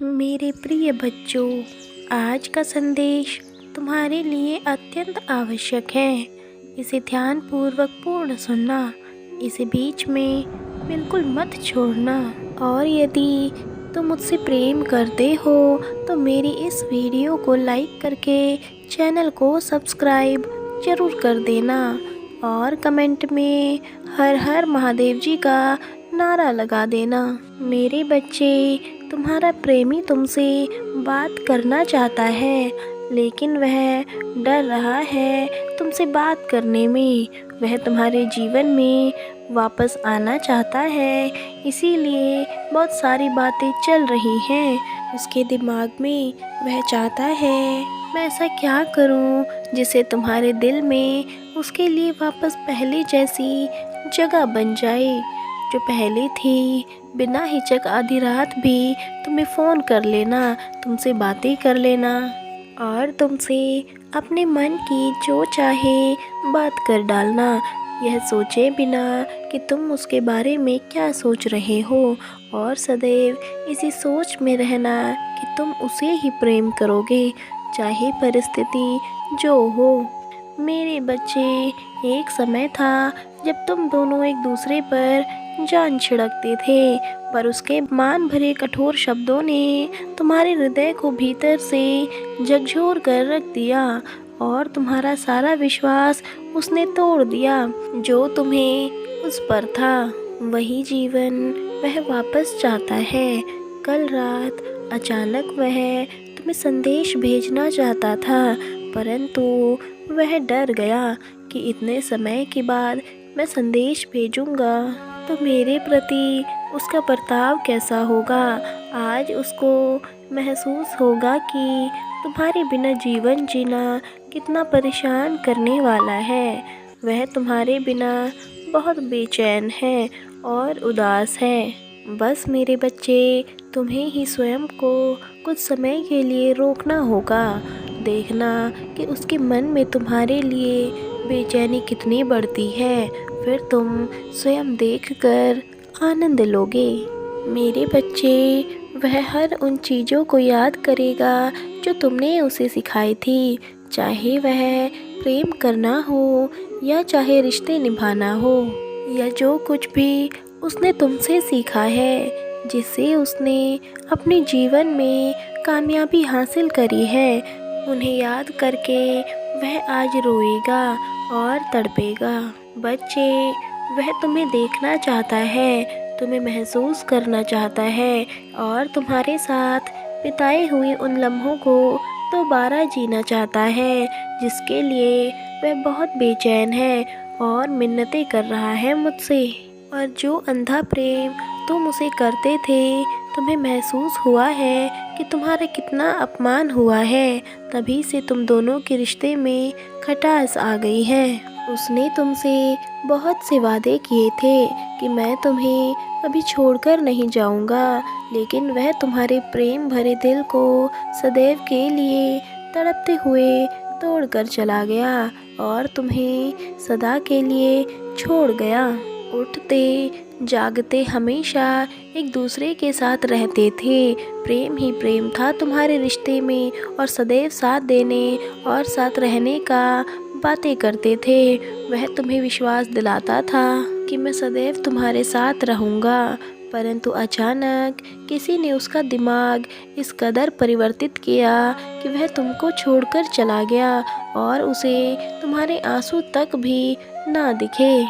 मेरे प्रिय बच्चों, आज का संदेश तुम्हारे लिए अत्यंत आवश्यक है। इसे ध्यानपूर्वक पूर्ण सुनना, इसे बीच में बिल्कुल मत छोड़ना। और यदि तुम मुझसे प्रेम करते हो तो मेरी इस वीडियो को लाइक करके चैनल को सब्सक्राइब ज़रूर कर देना और कमेंट में हर हर महादेव जी का नारा लगा देना। मेरे बच्चे, तुम्हारा प्रेमी तुमसे बात करना चाहता है, लेकिन वह डर रहा है तुमसे बात करने में। वह तुम्हारे जीवन में वापस आना चाहता है, इसीलिए बहुत सारी बातें चल रही हैं उसके दिमाग में। वह चाहता है मैं ऐसा क्या करूं जिससे तुम्हारे दिल में उसके लिए वापस पहले जैसी जगह बन जाए, जो पहले थी। बिना हिचक आधी रात भी तुम्हें फ़ोन कर लेना, तुमसे बातें कर लेना और तुमसे अपने मन की जो चाहे बात कर डालना, यह सोचे बिना कि तुम उसके बारे में क्या सोच रहे हो। और सदैव इसी सोच में रहना कि तुम उसे ही प्रेम करोगे, चाहे परिस्थिति जो हो। मेरे बच्चे, एक समय था जब तुम दोनों एक दूसरे पर जान छिड़कते थे, पर उसके मान भरे कठोर शब्दों ने तुम्हारे हृदय को भीतर से झकझोर कर रख दिया और तुम्हारा सारा विश्वास उसने तोड़ दिया जो तुम्हें उस पर था। वही जीवन वह वापस चाहता है। कल रात अचानक वह तुम्हें संदेश भेजना चाहता था, परंतु वह डर गया कि इतने समय के बाद मैं संदेश भेजूंगा तो मेरे प्रति उसका बर्ताव कैसा होगा। आज उसको महसूस होगा कि तुम्हारे बिना जीवन जीना कितना परेशान करने वाला है। वह तुम्हारे बिना बहुत बेचैन है और उदास है। बस मेरे बच्चे, तुम्हें ही स्वयं को कुछ समय के लिए रोकना होगा। देखना कि उसके मन में तुम्हारे लिए बेचैनी कितनी बढ़ती है, फिर तुम स्वयं देखकर आनंद लोगे। मेरे बच्चे, वह हर उन चीज़ों को याद करेगा जो तुमने उसे सिखाई थी, चाहे वह प्रेम करना हो या चाहे रिश्ते निभाना हो, या जो कुछ भी उसने तुमसे सीखा है, जिससे उसने अपने जीवन में कामयाबी हासिल करी है। उन्हें याद करके वह आज रोएगा और तड़पेगा। बच्चे, वह तुम्हें देखना चाहता है, तुम्हें महसूस करना चाहता है और तुम्हारे साथ बिताए हुए उन लम्हों को दोबारा जीना चाहता है, जिसके लिए वह बहुत बेचैन है और मिन्नतें कर रहा है मुझसे। और जो अंधा प्रेम तुम उसे करते थे, तुम्हें महसूस हुआ है कि तुम्हारा कितना अपमान हुआ है, तभी से तुम दोनों के रिश्ते में खटास आ गई है। उसने तुमसे बहुत से वादे किए थे कि मैं तुम्हें कभी छोड़कर नहीं जाऊंगा, लेकिन वह तुम्हारे प्रेम भरे दिल को सदैव के लिए तड़पते हुए तोड़ कर चला गया और तुम्हें सदा के लिए छोड़ गया। उठते जागते हमेशा एक दूसरे के साथ रहते थे। प्रेम ही प्रेम था तुम्हारे रिश्ते में और सदैव साथ देने और साथ रहने का बातें करते थे। वह तुम्हें विश्वास दिलाता था कि मैं सदैव तुम्हारे साथ रहूँगा, परंतु अचानक किसी ने उसका दिमाग इस कदर परिवर्तित किया कि वह तुमको छोड़कर चला गया और उसे तुम्हारे आंसू तक भी ना दिखे।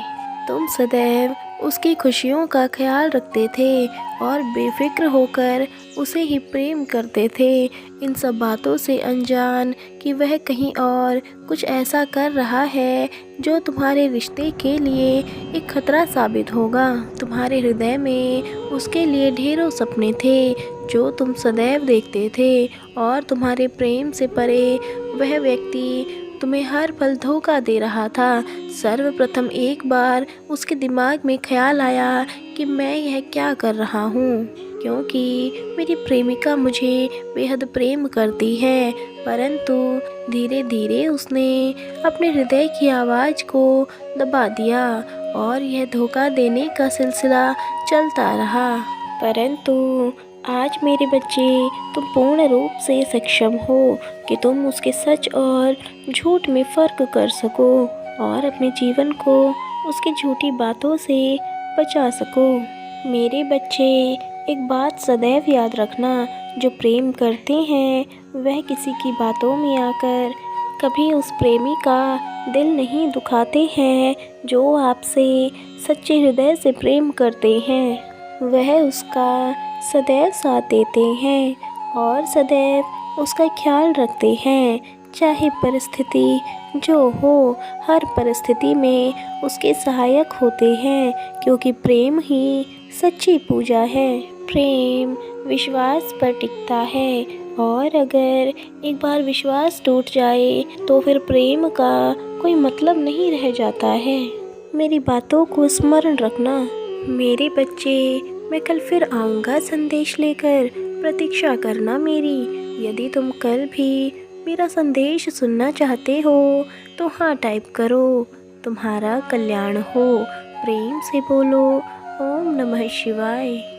तुम सदैव उसकी खुशियों का ख्याल रखते थे और बेफिक्र होकर उसे ही प्रेम करते थे, इन सब बातों से अनजान कि वह कहीं और कुछ ऐसा कर रहा है जो तुम्हारे रिश्ते के लिए एक खतरा साबित होगा। तुम्हारे हृदय में उसके लिए ढेरों सपने थे जो तुम सदैव देखते थे और तुम्हारे प्रेम से परे वह व्यक्ति तुम्हें हर पल धोखा दे रहा था। सर्वप्रथम एक बार उसके दिमाग में ख्याल आया कि मैं यह क्या कर रहा हूँ, क्योंकि मेरी प्रेमिका मुझे बेहद प्रेम करती है, परंतु धीरे धीरे उसने अपने हृदय की आवाज़ को दबा दिया और यह धोखा देने का सिलसिला चलता रहा। परंतु आज मेरे बच्चे, तुम पूर्ण रूप से सक्षम हो कि तुम उसके सच और झूठ में फ़र्क कर सको और अपने जीवन को उसकी झूठी बातों से बचा सको। मेरे बच्चे, एक बात सदैव याद रखना, जो प्रेम करते हैं वह किसी की बातों में आकर कभी उस प्रेमी का दिल नहीं दुखाते हैं। जो आपसे सच्चे हृदय से प्रेम करते हैं वह उसका सदैव साथ देते हैं और सदैव उसका ख्याल रखते हैं, चाहे परिस्थिति जो हो। हर परिस्थिति में उसके सहायक होते हैं, क्योंकि प्रेम ही सच्ची पूजा है। प्रेम विश्वास पर टिकता है और अगर एक बार विश्वास टूट जाए तो फिर प्रेम का कोई मतलब नहीं रह जाता है। मेरी बातों को स्मरण रखना। मेरे बच्चे, मैं कल फिर आऊँगा संदेश लेकर, प्रतीक्षा करना मेरी। यदि तुम कल भी मेरा संदेश सुनना चाहते हो तो हाँ टाइप करो। तुम्हारा कल्याण हो। प्रेम से बोलो ओम नमः शिवाय।